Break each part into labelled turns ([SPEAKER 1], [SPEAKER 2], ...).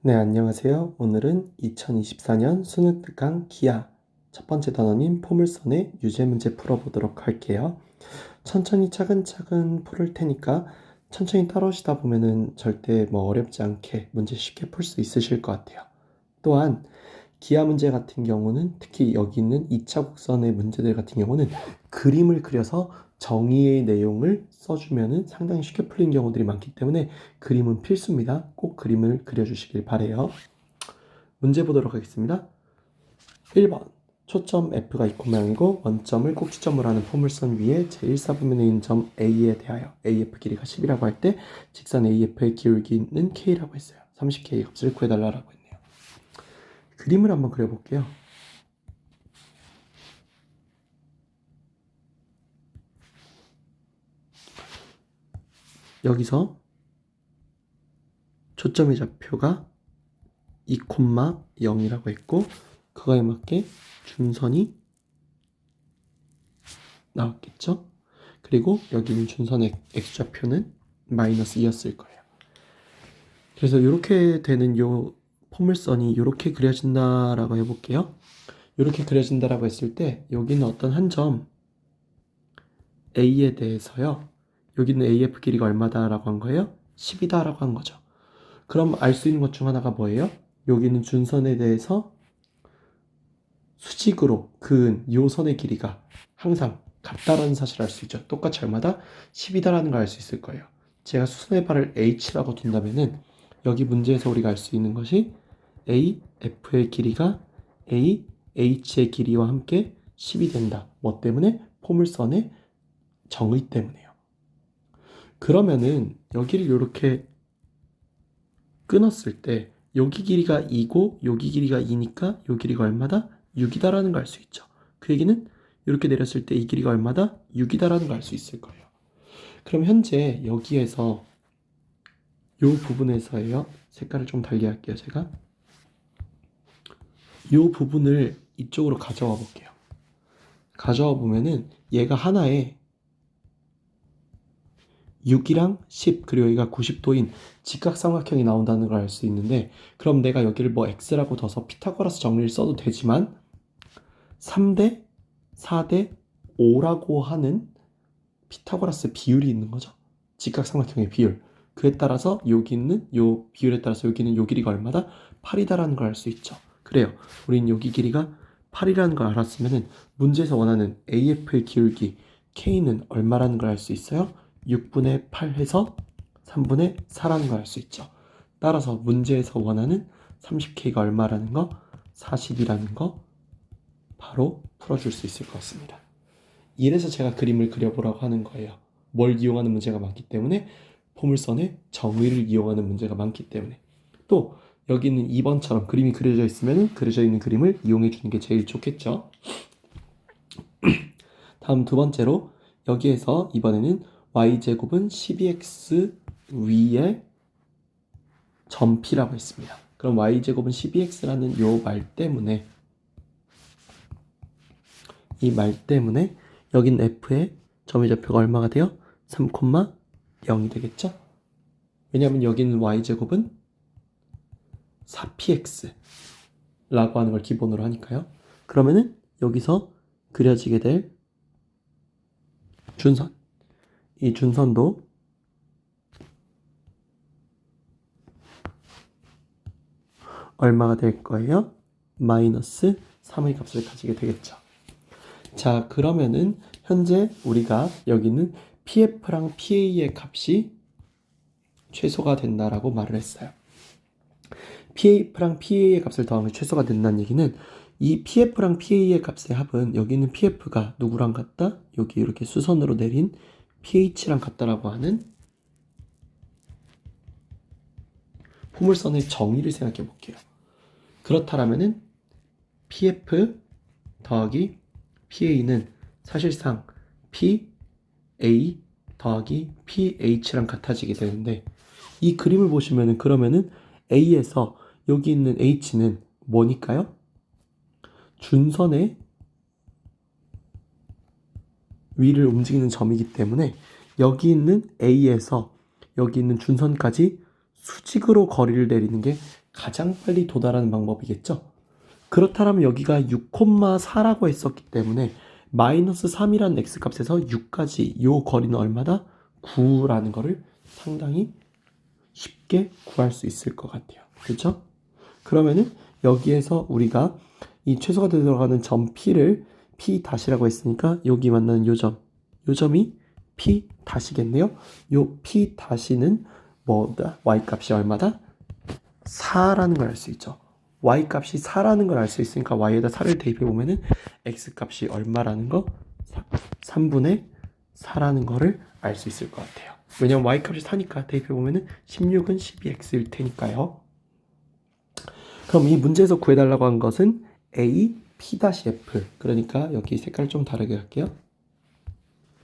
[SPEAKER 1] 네, 안녕하세요. 오늘은 2024년 수능 특강 기하 첫 번째 단원인 포물선의 유제 문제 풀어보도록 할게요. 천천히 차근차근 풀을 테니까 천천히 따라오시다 보면은 절대 어렵지 않게 문제 쉽게 풀 수 있으실 것 같아요. 또한 기하 문제 같은 경우는 특히 여기 있는 2차 곡선의 문제들 같은 경우는 그림을 그려서 정의의 내용을 써주면은 상당히 쉽게 풀린 경우들이 많기 때문에 그림은 필수입니다. 꼭 그림을 그려주시길 바래요. 문제 보도록 하겠습니다. 1번 초점 F가 이 모양이고 원점을 꼭지점으로 하는 포물선 위에 제1사분면에 있는 점 A에 대하여 AF 길이가 10이라고 할 때 직선 AF의 기울기는 K라고 했어요. 30K 값을 구해달라고 했네요. 그림을 한번 그려볼게요. 여기서 초점의 좌표가 2,0이라고 했고 그거에 맞게 준선이 나왔겠죠? 그리고 여기 있는 준선의 x좌표는 마이너스 2였을 거예요. 그래서 이렇게 되는 요 포물선이 이렇게 그려진다라고 해볼게요. 이렇게 그려진다라고 했을 때 여기는 어떤 한 점 A에 대해서요. 여기는 AF 길이가 얼마다라고 한 거예요? 10이다라고 한 거죠. 그럼 알 수 있는 것 중 하나가 뭐예요? 여기는 준선에 대해서 수직으로 그은 요 선의 길이가 항상 같다라는 사실을 알 수 있죠. 똑같이 얼마다? 10이다라는 걸 알 수 있을 거예요. 제가 수선의 발을 H라고 둔다면은 여기 문제에서 우리가 알 수 있는 것이 A, F의 길이가 A, H의 길이와 함께 10이 된다. 뭐 때문에? 포물선의 정의 때문에요. 그러면은 여기를 이렇게 끊었을 때 여기 길이가 2고 여기 길이가 2니까 요 길이가 얼마다? 6이다라는 걸 알 수 있죠. 그 얘기는 이렇게 내렸을 때 이 길이가 얼마다? 6이다라는 걸 알 수 있을 거예요. 그럼 현재 여기에서 요 부분에서예요. 색깔을 좀 달리 할게요. 제가 요 부분을 이쪽으로 가져와 볼게요. 가져와 보면은 얘가 하나에 6이랑 10 그리고 여기가 90도인 직각삼각형이 나온다는 걸 알 수 있는데 그럼 내가 여기를 x라고 둬서 피타고라스 정리를 써도 되지만 3대 4대 5라고 하는 피타고라스 비율이 있는 거죠. 직각삼각형의 비율. 그에 따라서 여기 있는 요 비율에 따라서 여기는 요 길이가 얼마다? 8이다라는 걸 알 수 있죠. 그래요. 우린 여기 길이가 8이라는 걸 알았으면은 문제에서 원하는 AF의 기울기 K는 얼마라는 걸 알 수 있어요? 6분의 8 해서 3분의 4라는 걸 알 수 있죠. 따라서 문제에서 원하는 30K가 얼마라는 거? 40이라는 거 바로 풀어줄 수 있을 것 같습니다. 이래서 제가 그림을 그려보라고 하는 거예요. 뭘 이용하는 문제가 많기 때문에 포물선의 정의를 이용하는 문제가 많기 때문에 또 여기 있는 2번처럼 그림이 그려져 있으면 그려져 있는 그림을 이용해 주는 게 제일 좋겠죠. 다음 두 번째로 여기에서 이번에는 y제곱은 12x 위에 점 P라고 했습니다. 그럼 y제곱은 12x라는 요 말 때문에 이 말 때문에 여긴 f의 점의 좌표가 얼마가 돼요? 3,0이 되겠죠? 왜냐하면 여기는 y제곱은 4px라고 하는 걸 기본으로 하니까요. 그러면은 여기서 그려지게 될 준선, 이 준선도 얼마가 될 거예요? 마이너스 3의 값을 가지게 되겠죠. 자, 그러면은 현재 우리가 여기는 PF랑 PA의 값이 최소가 된다라고 말을 했어요. PF랑 PA의 값을 더하면 최소가 된다는 얘기는 이 PF랑 PA의 값의 합은 여기 있는 PF가 누구랑 같다? 여기 이렇게 수선으로 내린 pH랑 같다라고 하는 포물선의 정의를 생각해 볼게요. 그렇다라면은 PF 더하기 PA는 사실상 PA 더하기 PH랑 같아지게 되는데 이 그림을 보시면은 그러면은 A에서 여기 있는 H는 뭐니까요? 준선의 위를 움직이는 점이기 때문에 여기 있는 A에서 여기 있는 준선까지 수직으로 거리를 내리는 게 가장 빨리 도달하는 방법이겠죠. 그렇다면 여기가 6,4라고 했었기 때문에 마이너스 3이라는 x값에서 6까지 요 거리는 얼마다? 9라는 거를 상당히 쉽게 구할 수 있을 것 같아요. 그렇죠? 그러면은 여기에서 우리가 이 최소가 들어가는 점 P를 P 다시라고 했으니까 여기 만나는 요 점이 P 다시겠네요. 요 P 다시는 뭐다? Y 값이 얼마다? 4라는 걸 알 수 있죠. Y 값이 4라는 걸 알 수 있으니까 Y에다 4를 대입해 보면은 X 값이 얼마라는 거? 3분의 4라는 거를 알 수 있을 것 같아요. 왜냐면 Y 값이 4니까 대입해 보면은 16은 12X일 테니까요. 그럼 이 문제에서 구해달라고 한 것은 A P-F. 그러니까 여기 색깔 좀 다르게 할게요.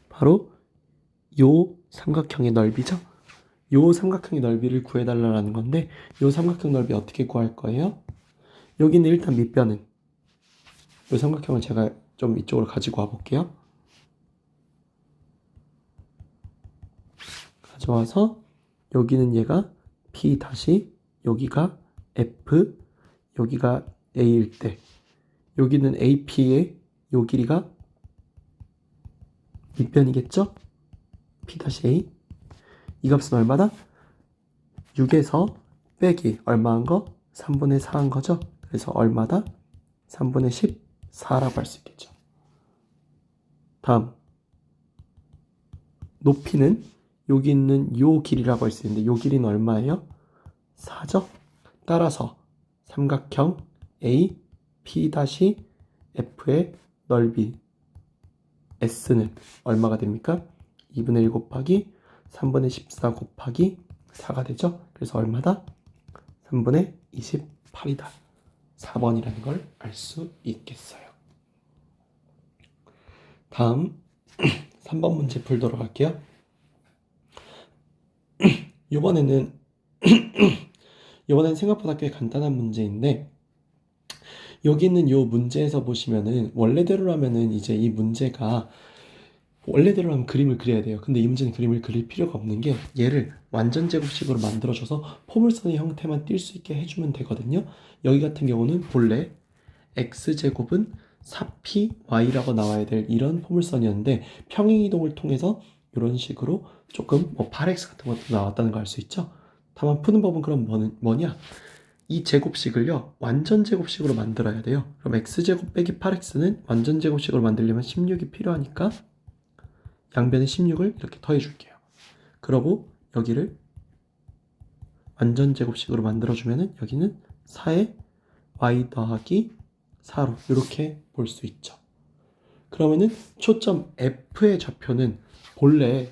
[SPEAKER 1] 바로 요 삼각형의 넓이죠. 요 삼각형의 넓이를 구해달라는 건데 요 삼각형 넓이 어떻게 구할 거예요? 여기는 일단 밑변은 요 삼각형을 제가 좀 이쪽으로 가지고 와 볼게요. 가져와서 여기는 얘가 P 다시 여기가 F 여기가 A일 때 여기는 AP의 요 길이가 밑변이겠죠? P-A 이 값은 얼마다? 6에서 빼기 얼마 한 거? 3분의 4 한 거죠? 그래서 얼마다? 3분의 14라고 할 수 있겠죠. 다음 높이는 여기 있는 요 길이라고 할 수 있는데 요 길이는 얼마예요? 4죠? 따라서 삼각형 A P-F의 넓이 S는 얼마가 됩니까? 2분의 1 곱하기 3분의 14 곱하기 4가 되죠? 그래서 얼마다? 3분의 28이다. 4번이라는 걸 알 수 있겠어요. 다음 3번 문제 풀도록 할게요. 이번에는 생각보다 꽤 간단한 문제인데 여기 있는 이 문제에서 보시면은 원래대로라면은 이제 이 문제가 원래대로라면 그림을 그려야 돼요. 근데 이 문제는 그림을 그릴 필요가 없는 게 얘를 완전 제곱식으로 만들어줘서 포물선의 형태만 띌 수 있게 해주면 되거든요. 여기 같은 경우는 본래 x제곱은 4py라고 나와야 될 이런 포물선이었는데 평행이동을 통해서 이런 식으로 조금 뭐 8x 같은 것도 나왔다는 걸 알 수 있죠. 다만 푸는 법은 그럼 뭐냐? 이 제곱식을요 완전 제곱식으로 만들어야 돼요. 그럼 x제곱 빼기 8x는 완전 제곱식으로 만들려면 16이 필요하니까 양변에 16을 이렇게 더해 줄게요. 그러고 여기를 완전 제곱식으로 만들어주면은 여기는 4에 y 더하기 4로 이렇게 볼 수 있죠. 그러면은 초점 F의 좌표는 본래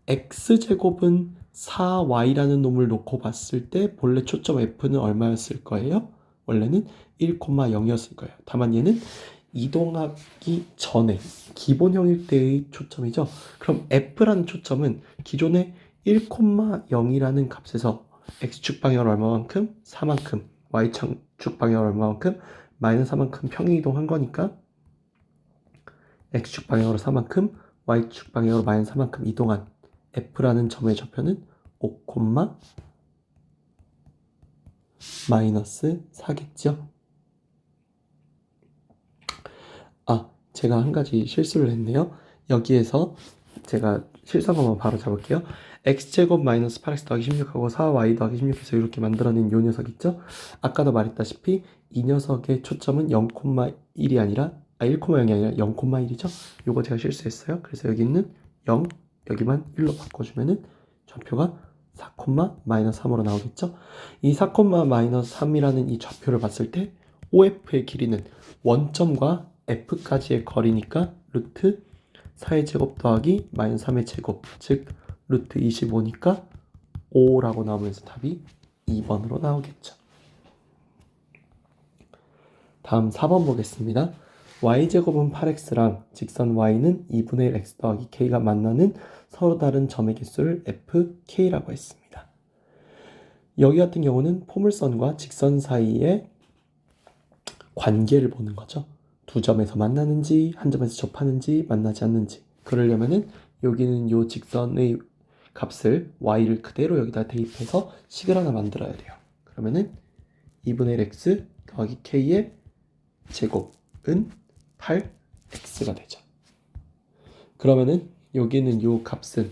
[SPEAKER 1] x제곱은 4y라는 놈을 놓고 봤을 때 본래 초점 F는 얼마였을 거예요? 원래는 1,0이었을 거예요. 다만 얘는 이동하기 전에 기본형일 때의 초점이죠. 그럼 F라는 초점은 기존의 1,0이라는 값에서 x축 방향을 얼마만큼? 4만큼 y축 방향을 얼마만큼? 마이너스 4만큼 평행이동한 거니까 x축 방향으로 4만큼 y축 방향으로 마이너스 4만큼 이동한 F라는 점의 좌표는 5, 마이너스 4겠죠. 제가 한 가지 실수를 했네요. 여기에서 제가 실수한 것만 바로 잡을게요. x제곱 마이너스 8x 더하기 16하고 4y 더하기 16해서 이렇게 만들어낸 요 녀석 있죠? 아까도 말했다시피 이 녀석의 초점은 0,1이 아니라 1,0이 아니라 0,1이죠? 요거 제가 실수했어요. 그래서 여기 있는 0 여기만 1로 바꿔주면은 좌표가 4, 마이너스 3으로 나오겠죠? 이 4, 마이너스 3이라는 이 좌표를 봤을 때 OF의 길이는 원점과 F까지의 거리니까 루트 4의 제곱 더하기 마이너스 3의 제곱 즉 루트 25니까 5라고 나오면서 답이 2번으로 나오겠죠. 다음 4번 보겠습니다. y제곱은 8x랑 직선 y는 2분의 1 x 더하기 k가 만나는 서로 다른 점의 개수를 fk라고 했습니다. 여기 같은 경우는 포물선과 직선 사이의 관계를 보는 거죠. 두 점에서 만나는지 한 점에서 접하는지 만나지 않는지 그러려면은 여기는 요 직선의 값을 y를 그대로 여기다 대입해서 식을 하나 만들어야 돼요. 그러면은 2분의 1 x 더하기 k의 제곱은 8x가 되죠. 그러면은 여기는 요 값은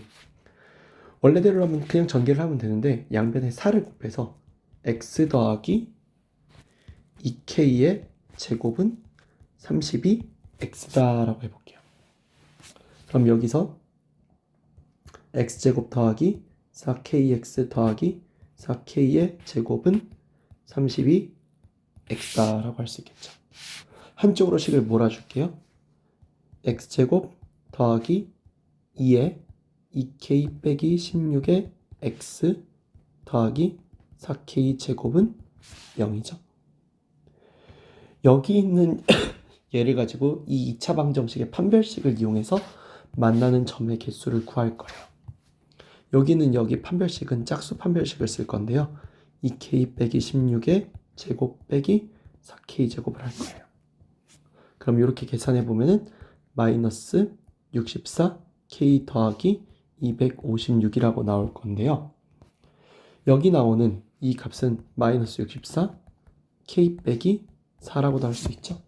[SPEAKER 1] 원래대로라면 그냥 전개를 하면 되는데 양변에 4를 곱해서 x 더하기 2k의 제곱은 32x다라고 해볼게요. 그럼 여기서 x제곱 더하기 4kx 더하기 4k의 제곱은 32x다라고 할 수 있겠죠. 한쪽으로 식을 몰아줄게요. x제곱 더하기 2의 2k 빼기 16의 x 더하기 4k 제곱은 0이죠. 여기 있는 얘를 가지고 이 2차 방정식의 판별식을 이용해서 만나는 점의 개수를 구할 거예요. 여기는 여기 판별식은 짝수 판별식을 쓸 건데요. 2k 빼기 16의 제곱 빼기 4k 제곱을 할 거예요. 그럼 이렇게 계산해 보면은 마이너스 64k 더하기 256이라고 나올 건데요. 여기 나오는 이 값은 마이너스 64 k 빼기 4라고 나올 수 있죠.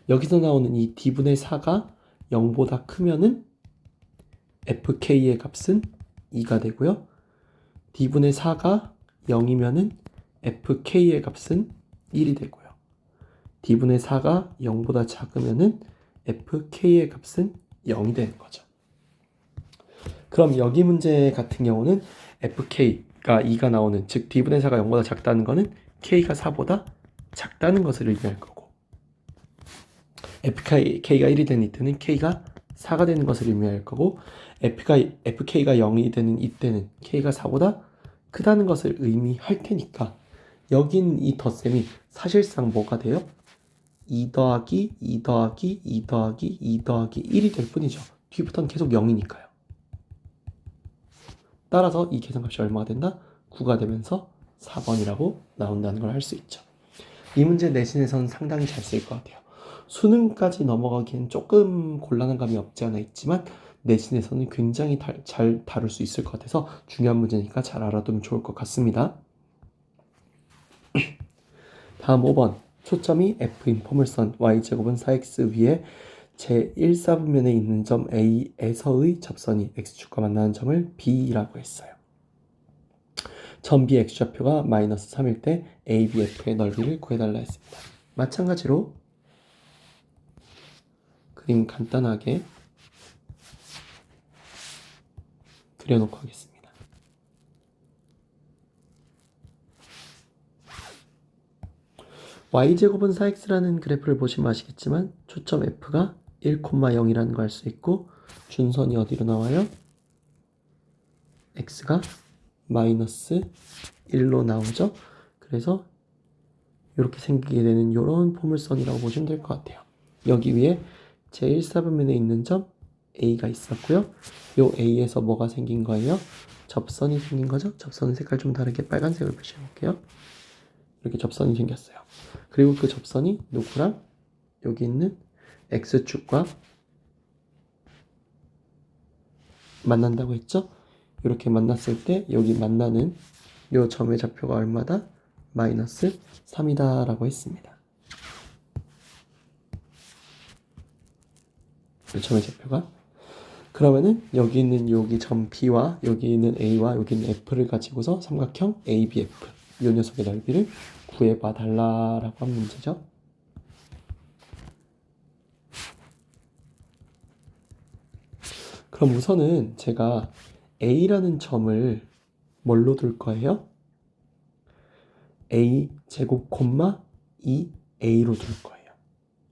[SPEAKER 1] 여기서 나오는 이 d분의 4가 0보다 크면은 fk의 값은 2가 되고요. d분의 4가 0이면은 fk의 값은 1이 되고요. d분의 4가 0보다 작으면은 fk의 값은 0이 되는 거죠. 그럼 여기 문제 같은 경우는 fk가 2가 나오는, 즉 d분의 4가 0보다 작다는 거는 k가 4보다 작다는 것을 의미할 거고, fk가 1이 되는 이때는 k가 4가 되는 것을 의미할 거고, fk가 0이 되는 이때는 k가 4보다 크다는 것을 의미할 테니까 여긴 이 덧셈이 사실상 뭐가 돼요? 2 더하기 2 더하기 2 더하기 2 더하기 1이 될 뿐이죠. 뒤부터는 계속 0이니까요. 따라서 이 계산값이 얼마가 된다? 9가 되면서 4번이라고 나온다는 걸 할 수 있죠. 이 문제 내신에서는 상당히 잘 쓸 것 같아요. 수능까지 넘어가기엔 조금 곤란한 감이 없지 않아 있지만 내신에서는 굉장히 잘 다룰 수 있을 것 같아서 중요한 문제니까 잘 알아두면 좋을 것 같습니다. 다음 5번. 초점이 F인 포물선 Y제곱은 4X 위에 제1사분면에 있는 점 A에서의 접선이 X축과 만나는 점을 B라고 했어요. 점 B의 X좌표가 마이너스 3일 때 ABF의 넓이를 구해달라 했습니다. 마찬가지로 그림 간단하게 그려놓고 하겠습니다. y제곱은 4x라는 그래프를 보시면 아시겠지만 초점 f가 1,0이라는 걸 알 수 있고 준선이 어디로 나와요? x가 마이너스 1로 나오죠. 그래서 이렇게 생기게 되는 이런 포물선이라고 보시면 될 것 같아요. 여기 위에 제1사분면에 있는 점 A가 있었고요. 요 A에서 뭐가 생긴 거예요? 접선이 생긴 거죠. 접선은 색깔 좀 다르게 빨간색으로 표시해 볼게요. 이렇게 접선이 생겼어요. 그리고 그 접선이 누구랑 여기 있는 X축과 만난다고 했죠? 이렇게 만났을 때 여기 만나는 요 점의 좌표가 얼마다? 마이너스 3이다 라고 했습니다. 이 점의 좌표가. 그러면은 여기 있는 여기 점 B와 여기 있는 A와 여기 있는 F를 가지고서 삼각형 ABF 이 녀석의 넓이를 구해봐 달라라고 한 문제죠. 그럼 우선은 제가 A라는 점을 뭘로 둘 거예요? A 제곱 콤마 2A로 둘 거예요.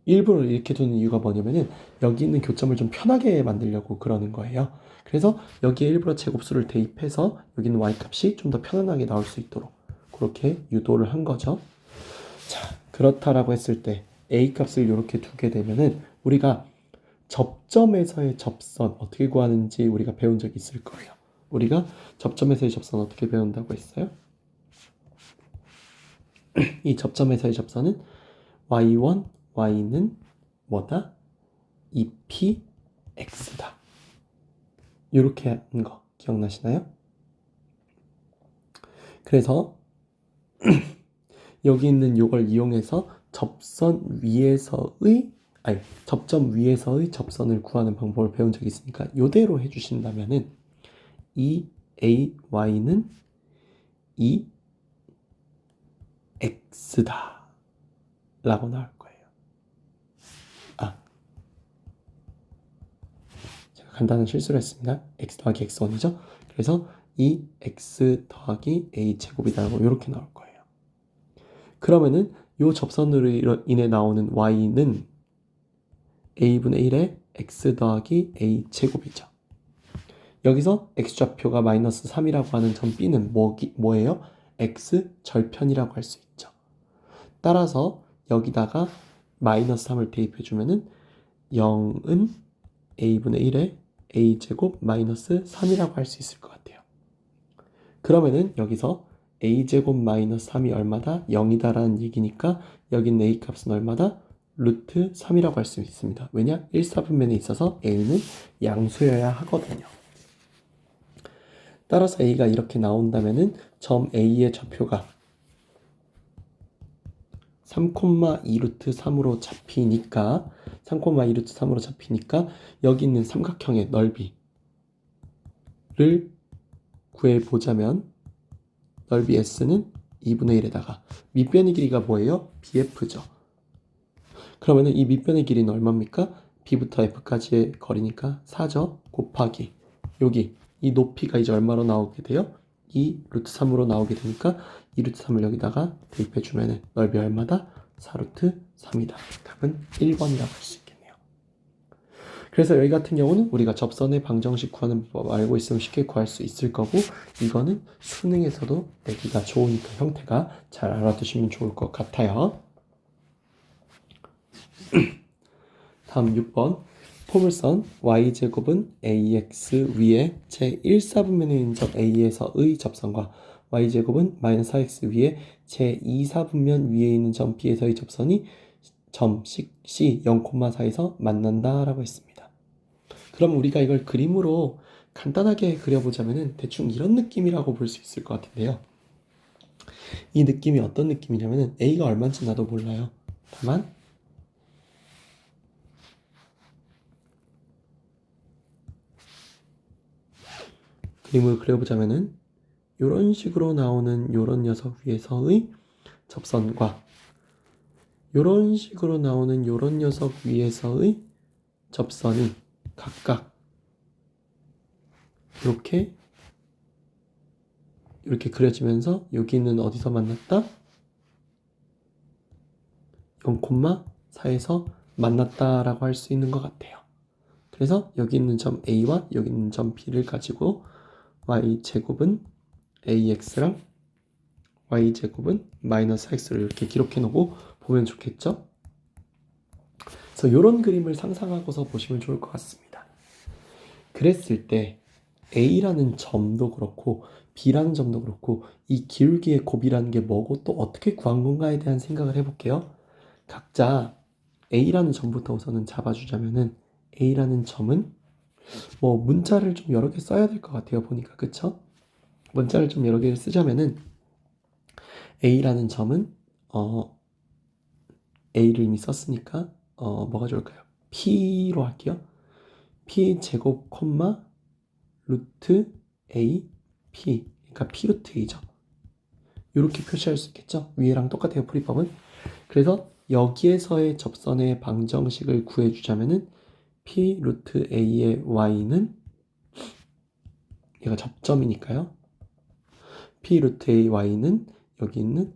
[SPEAKER 1] 일부러 이렇게 두는 이유가 뭐냐면은 여기 있는 교점을 좀 편하게 만들려고 그러는 거예요. 그래서 여기에 일부러 제곱수를 대입해서 여기 있는 y값이 좀 더 편안하게 나올 수 있도록 그렇게 유도를 한 거죠. 자, 그렇다라고 했을 때 a값을 이렇게 두게 되면은 우리가 접점에서의 접선 어떻게 구하는지 우리가 배운 적이 있을 거예요. 우리가 접점에서의 접선 어떻게 배운다고 했어요? 이 접점에서의 접선은 y1, y는 뭐다? 2px다. 이렇게 하는 거 기억나시나요? 그래서 여기 있는 요걸 이용해서 접점 위에서의 접선을 구하는 방법을 배운 적이 있으니까 요대로 해주신다면은 이 AY는 이 X다 라고 나올 거예요. 제가 간단한 실수를 했습니다. X 더하기 X1이죠. 그래서 이 X 더하기 A 제곱이다라고 이렇게 나올 거예요. 그러면은 요 접선으로 인해 나오는 Y는 A분의 1의 X 더하기 A 제곱이죠. 여기서 X좌표가 마이너스 3이라고 하는 점 B는 뭐예요? X 절편이라고 할 수 있죠. 따라서 여기다가 마이너스 3을 대입해주면은 0은 A분의 1의 A제곱 마이너스 3이라고 할 수 있을 것 같아요. 그러면은 여기서 A제곱 마이너스 3이 얼마다? 0이다라는 얘기니까 여기 있는 A 값은 얼마다? 루트 3이라고 할 수 있습니다. 왜냐? 1사분면에 있어서 A는 양수여야 하거든요. 따라서 A가 이렇게 나온다면은 점 A의 좌표가 3,2 루트 3으로 잡히니까 3,2 루트 3으로 잡히니까 여기 있는 삼각형의 넓이를 구해보자면 넓이 S는 2분의 1에다가 밑변의 길이가 뭐예요? BF죠. 그러면은 이 밑변의 길이는 얼마입니까? B부터 F까지의 거리니까 4죠. 곱하기 여기 이 높이가 이제 얼마로 나오게 돼요? 2 루트 3으로 나오게 되니까 2 루트 3을 여기다가 대입해주면 넓이 얼마다? 4 루트 3이다. 답은 1번이라고 할 수 있겠네요. 그래서 여기 같은 경우는 우리가 접선의 방정식 구하는 법 알고 있으면 쉽게 구할 수 있을 거고 이거는 수능에서도 내기가 좋으니까 형태가 잘 알아두시면 좋을 것 같아요. 다음 6번 포물선 y제곱은 ax 위에 제1사분면에 있는 점 a에서의 접선과 y제곱은 마이너스 4x 위에 제2사분면 위에 있는 점 b에서의 접선이 점 C 0,4에서 만난다 라고 했습니다. 그럼 우리가 이걸 그림으로 간단하게 그려보자면 대충 이런 느낌이라고 볼 수 있을 것 같은데요. 이 느낌이 어떤 느낌이냐면 a가 얼마인지 나도 몰라요. 다만 그림을 그려보자면은 이런 식으로 나오는 이런 녀석 위에서의 접선과 이런 식으로 나오는 이런 녀석 위에서의 접선이 각각 이렇게 그려지면서 여기는 어디서 만났다? 0,4에서 만났다라고 할 수 있는 것 같아요. 그래서 여기 있는 점 A와 여기 있는 점 B를 가지고 Y제곱은 AX랑 Y제곱은 마이너스 X를 이렇게 기록해 놓고 보면 좋겠죠? 그래서 이런 그림을 상상하고서 보시면 좋을 것 같습니다. 그랬을 때 A라는 점도 그렇고 B라는 점도 그렇고 이 기울기의 곱이라는 게 뭐고 또 어떻게 구한 건가에 대한 생각을 해볼게요. 각자 A라는 점부터 우선은 잡아주자면은 A라는 점은 뭐 문자를 좀 여러 개 써야 될 것 같아요. 보니까 그쵸? 문자를 좀 여러 개를 쓰자면은 A라는 점은 A를 이미 썼으니까 뭐가 좋을까요? P로 할게요. P 제곱 콤마 루트 A P 그러니까 P 루트 A죠. 이렇게 표시할 수 있겠죠? 위에랑 똑같아요. 풀이법은. 그래서 여기에서의 접선의 방정식을 구해주자면은 P 루트 A의 Y는 얘가 접점이니까요. P 루트 A Y는 여기 있는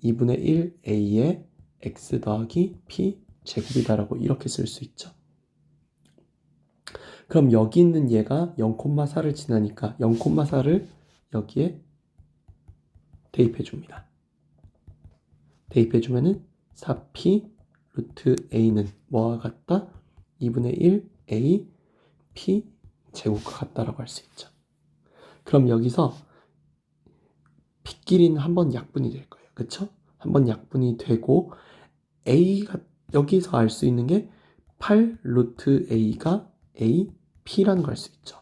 [SPEAKER 1] 2분의 1 A의 X 더하기 P 제곱이다라고 이렇게 쓸 수 있죠. 그럼 여기 있는 얘가 0,4를 지나니까 0,4를 여기에 대입해줍니다. 대입해주면은 4P 루트 A는 뭐와 같다? 2분의 1 A P 제곱과 같다라고 할 수 있죠. 그럼 여기서 P끼리는 한번 약분이 될 거예요. 그쵸? 한번 약분이 되고 A가 여기서 알 수 있는 게 8 루트 A가 A P라는 걸 알 수 있죠.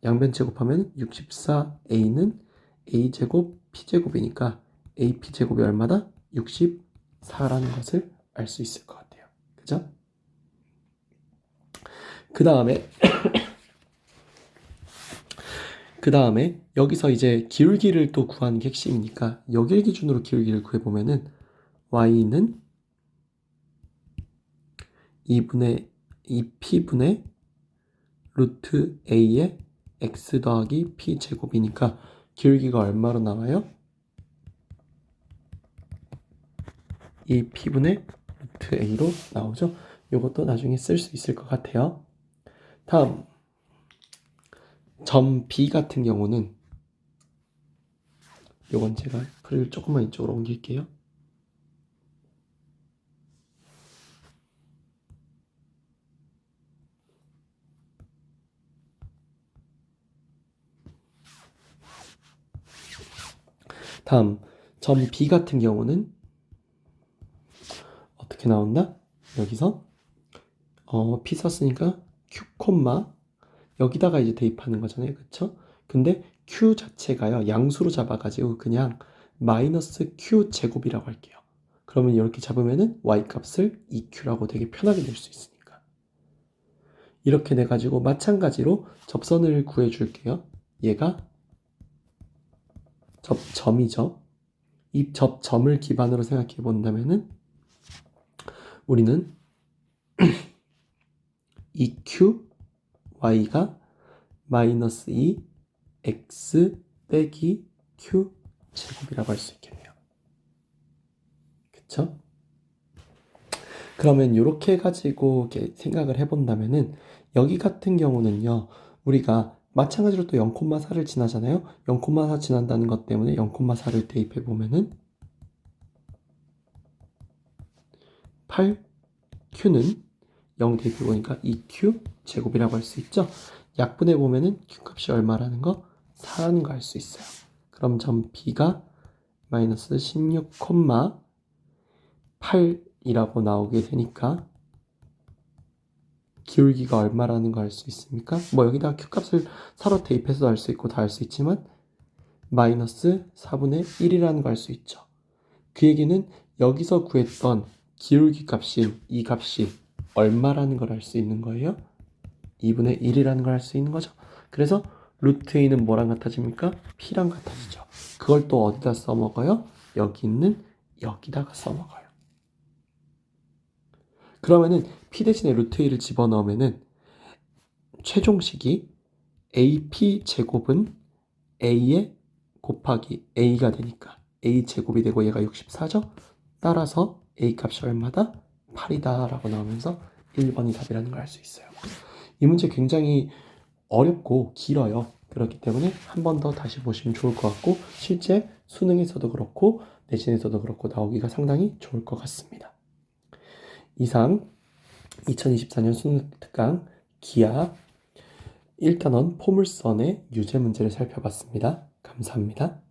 [SPEAKER 1] 양변 제곱하면 64a는 a제곱 p제곱이니까 ap제곱이 얼마다? 64라는 것을 알 수 있을 것 같아요. 그죠? 그 다음에 여기서 이제 기울기를 또 구하는 게 핵심이니까 여길 기준으로 기울기를 구해보면은 y는 2p분의 루트 a의 x 더하기 p 제곱이니까 기울기가 얼마로 나와요? 2p분의 루트 a로 나오죠. 이것도 나중에 쓸 수 있을 것 같아요. 다음 점 B 같은 경우는 요건 제가 풀을 조금만 이쪽으로 옮길게요. 다음 점 B 같은 경우는 어떻게 나온다? 여기서 P 썼으니까 Q 콤마 여기다가 이제 대입하는 거잖아요. 그쵸? 근데 Q 자체가요 양수로 잡아가지고 그냥 마이너스 Q 제곱이라고 할게요. 그러면 이렇게 잡으면은 Y 값을 2Q라고 되게 편하게 낼 수 있으니까 이렇게 내가지고 마찬가지로 접선을 구해줄게요. 얘가 접점이죠. 이 접점을 기반으로 생각해 본다면은 우리는 2q y가 마이너스 2 x 빼기 q 제곱이라고 할 수 있겠네요. 그쵸? 그러면 이렇게 해가지고 생각을 해본다면은 여기 같은 경우는요 우리가 마찬가지로 또 0,4를 지나잖아요. 0,4 지난다는 것 때문에 0,4를 대입해 보면은 8q는 0 대입해 보니까 2q 제곱이라고 할 수 있죠. 약분해 보면은 q 값이 얼마라는 거 4라는 거 알 수 있어요. 그럼 점 B가 마이너스 16,8이라고 나오게 되니까 기울기가 얼마라는 거 알 수 있습니까? 뭐 여기다가 q 값을 4로 대입해서 알 수 있고 다 알 수 있지만 마이너스 4분의 1이라는 거 알 수 있죠. 그 얘기는 여기서 구했던 기울기 값인 이 값이 얼마라는 걸 알 수 있는 거예요? 2분의 1이라는 걸 알 수 있는 거죠. 그래서 루트 a는 뭐랑 같아집니까? p랑 같아지죠. 그걸 또 어디다 써먹어요? 여기 있는 여기다가 써먹어요. 그러면은 p 대신에 루트 a를 집어넣으면은 최종식이 ap 제곱은 a에 곱하기 a가 되니까 a 제곱이 되고 얘가 64죠. 따라서 a 값이 얼마다? 8이다 라고 나오면서 1번이 답이라는 걸 알 수 있어요. 이 문제 굉장히 어렵고 길어요. 그렇기 때문에 한 번 더 다시 보시면 좋을 것 같고 실제 수능에서도 그렇고 내신에서도 그렇고 나오기가 상당히 좋을 것 같습니다. 이상 2024년 수능 특강 기하 1단원 포물선의 유제 문제를 살펴봤습니다. 감사합니다.